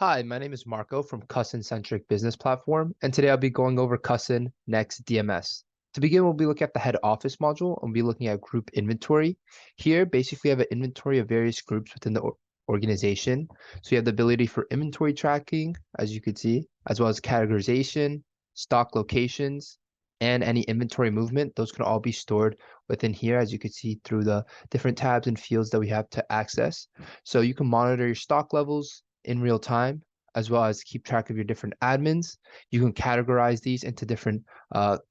Hi, my name is Marco from Cuscen Business Platform, and today I'll be going over Cuscen NexDMS. To begin, we'll be looking at the head office module and we'll be looking at group inventory. Here, basically, you have an inventory of various groups within the organization. So you have the ability for inventory tracking, as you could see, as well as categorization, stock locations, and any inventory movement. Those can all be stored within here, as you can see through the different tabs and fields that we have to access. So you can monitor your stock levels in real time, as well as keep track of your different admins. You can categorize these into different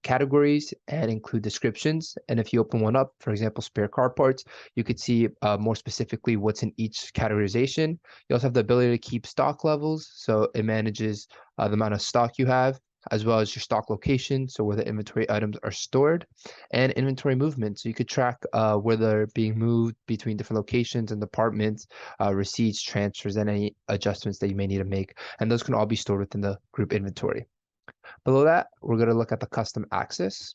categories and include descriptions. And if you open one up, for example, spare car parts, you could see more specifically what's in each categorization. You also have the ability to keep stock levels. So it manages the amount of stock you have, as well as your stock location, so where the inventory items are stored, and inventory movement. So you could track where they're being moved between different locations and departments, receipts, transfers, and any adjustments that you may need to make. And those can all be stored within the group inventory. Below that, we're going to look at the custom access.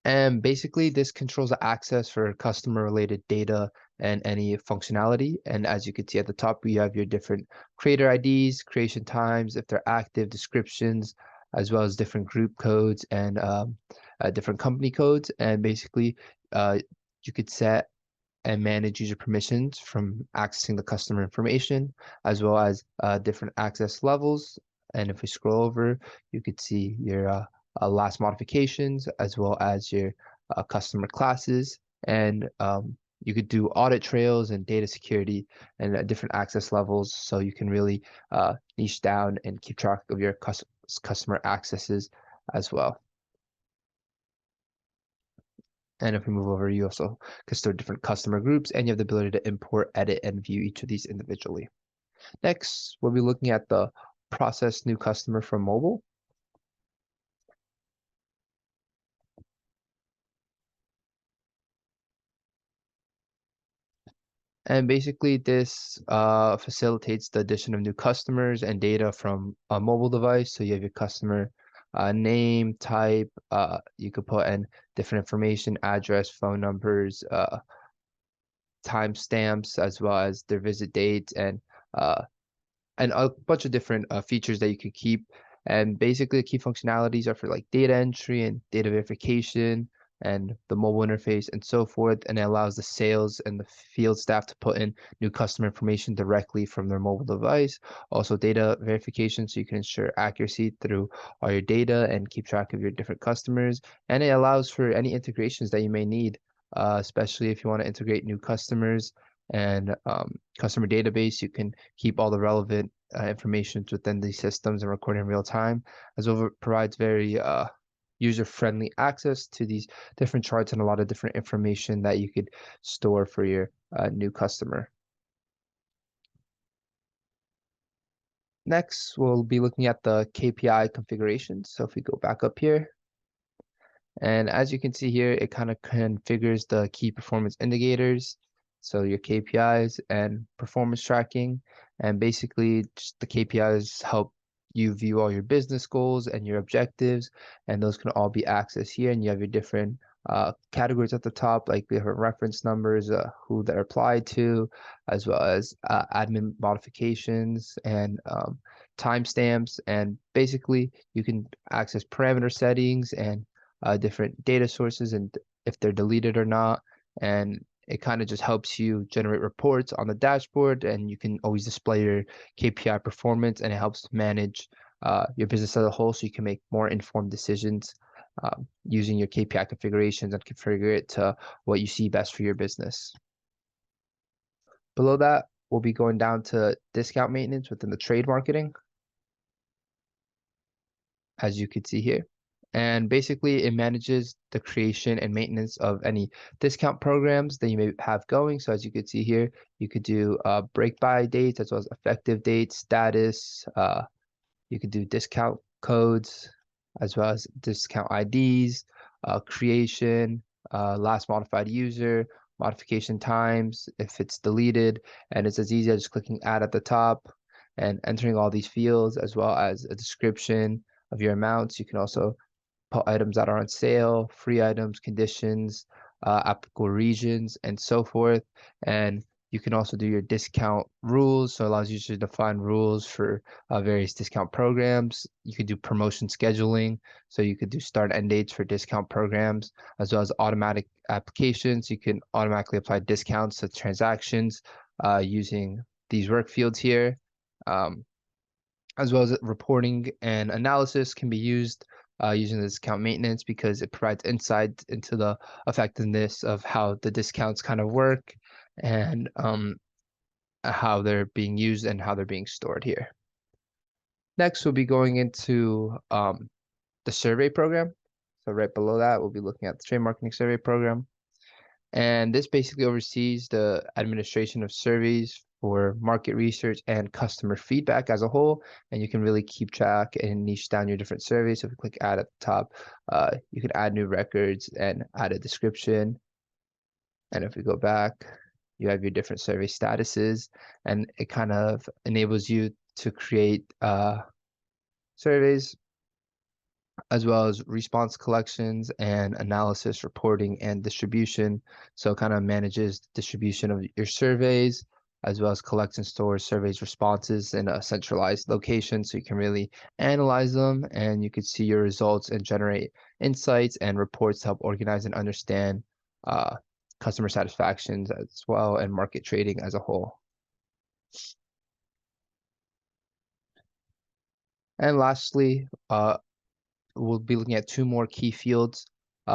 And basically, this controls the access for customer-related data and any functionality. And as you can see at the top, we have your different creator IDs, creation times, if they're active, descriptions, as well as different group codes and different company codes. And basically, you could set and manage user permissions from accessing the customer information, as well as different access levels. And if we scroll over, you could see your last modifications, as well as your customer classes. And you could do audit trails and data security and different access levels. So you can really niche down and keep track of your customer accesses as well. And if we move over, you also can store different customer groups, and you have the ability to import, edit, and view each of these individually. Next, we'll be looking at the process new customer from mobile. And basically, this facilitates the addition of new customers and data from a mobile device. So you have your customer name, type, you could put in different information, address, phone numbers, timestamps, as well as their visit dates, and a bunch of different features that you could keep. And basically, the key functionalities are for like data entry and data verification and the mobile interface and so forth. And it allows the sales and the field staff to put in new customer information directly from their mobile device. Also, data verification, so you can ensure accuracy through all your data and keep track of your different customers. And it allows for any integrations that you may need, especially if you want to integrate new customers and customer database. You can keep all the relevant information within these systems and record in real time, as well as it provides very user-friendly access to these different charts and a lot of different information that you could store for your new customer. Next, we'll be looking at the KPI configuration. So if we go back up here, and as you can see here, it kind of configures the key performance indicators. So your KPIs and performance tracking, and basically just the KPIs help you view all your business goals and your objectives, and those can all be accessed here. And you have your different categories at the top, like different reference numbers, who they're applied to, as well as admin modifications and timestamps. And basically, you can access parameter settings and different data sources and if they're deleted or not. And it kind of just helps you generate reports on the dashboard, and you can always display your KPI performance, and it helps manage your business as a whole, so you can make more informed decisions using your KPI configurations and configure it to what you see best for your business. Below that, we'll be going down to discount maintenance within the trade marketing, as you can see here. And basically, it manages the creation and maintenance of any discount programs that you may have going. So as you can see here, you could do break buy dates as well as effective dates, status. You could do discount codes as well as discount IDs, creation, last modified user, modification times, if it's deleted. And it's as easy as just clicking add at the top and entering all these fields, as well as a description of your amounts. You can also put items that are on sale, free items, conditions, applicable regions, and so forth. And you can also do your discount rules, so it allows you to define rules for various discount programs. You could do promotion scheduling, so you could do start end dates for discount programs, as well as automatic applications. You can automatically apply discounts to transactions using these work fields here. As well as reporting and analysis can be used using the discount maintenance because it provides insight into the effectiveness of how the discounts kind of work and how they're being used and how they're being stored here. Next, we'll be going into the survey program. So right below that, we'll be looking at the trade marketing survey program. And this basically oversees the administration of surveys for market research and customer feedback as a whole. And you can really keep track and niche down your different surveys. So if you click add at the top, you can add new records and add a description. And if we go back, you have your different survey statuses, and it kind of enables you to create surveys as well as response collections and analysis, reporting, and distribution. So it kind of manages the distribution of your surveys, as well as collects and stores surveys responses in a centralized location. So you can really analyze them and you can see your results and generate insights and reports to help organize and understand customer satisfactions as well and market trading as a whole. And lastly, we'll be looking at two more key fields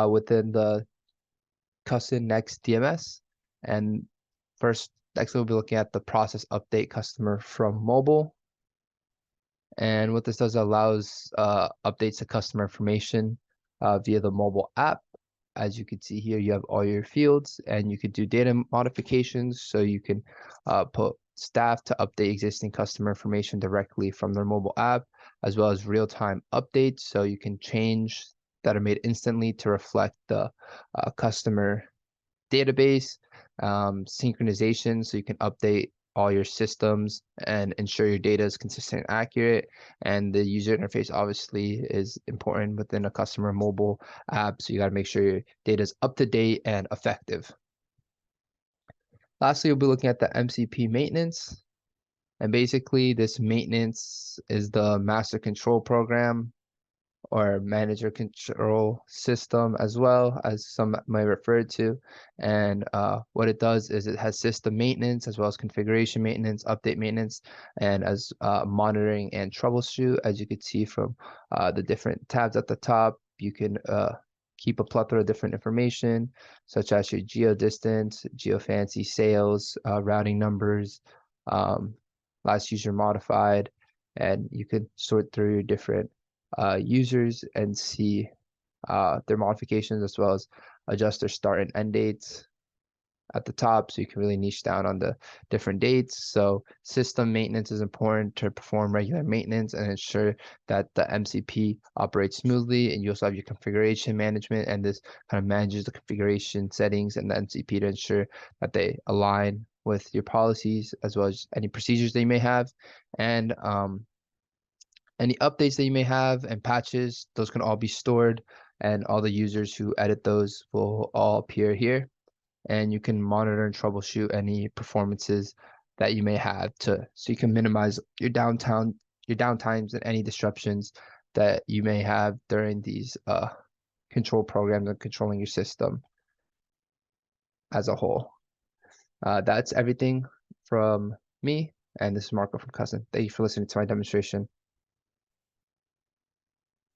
within the Cuscen NexDMS. And next we'll be looking at the process update customer from mobile. And what this does allows updates to customer information via the mobile app. As you can see here, you have all your fields and you could do data modifications. So you can put staff to update existing customer information directly from their mobile app, as well as real-time updates. So you can change that are made instantly to reflect the customer database, synchronization. So you can update all your systems and ensure your data is consistent and accurate. And the user interface obviously is important within a customer mobile app. So you got to make sure your data is up to date and effective. Lastly, we'll be looking at the MCP maintenance. And basically this maintenance is the master control program or manager control system, as well as some might refer to. And what it does is it has system maintenance as well as configuration maintenance, update maintenance, and as monitoring and troubleshoot. As you can see from the different tabs at the top, you can keep a plethora of different information, such as your geo distance, geofancy sales, routing numbers, last user modified, and you can sort through your different users and see their modifications, as well as adjust their start and end dates at the top, so you can really niche down on the different dates. So system maintenance is important to perform regular maintenance and ensure that the MCP operates smoothly. And you also have your configuration management, and this kind of manages the configuration settings and the MCP to ensure that they align with your policies, as well as any procedures that you may have. And any updates that you may have and patches, those can all be stored, and all the users who edit those will all appear here. And you can monitor and troubleshoot any performances that you may have so you can minimize your downtimes and any disruptions that you may have during these control programs and controlling your system as a whole. That's everything from me, and this is Marco from Cuscen. Thank you for listening to my demonstration.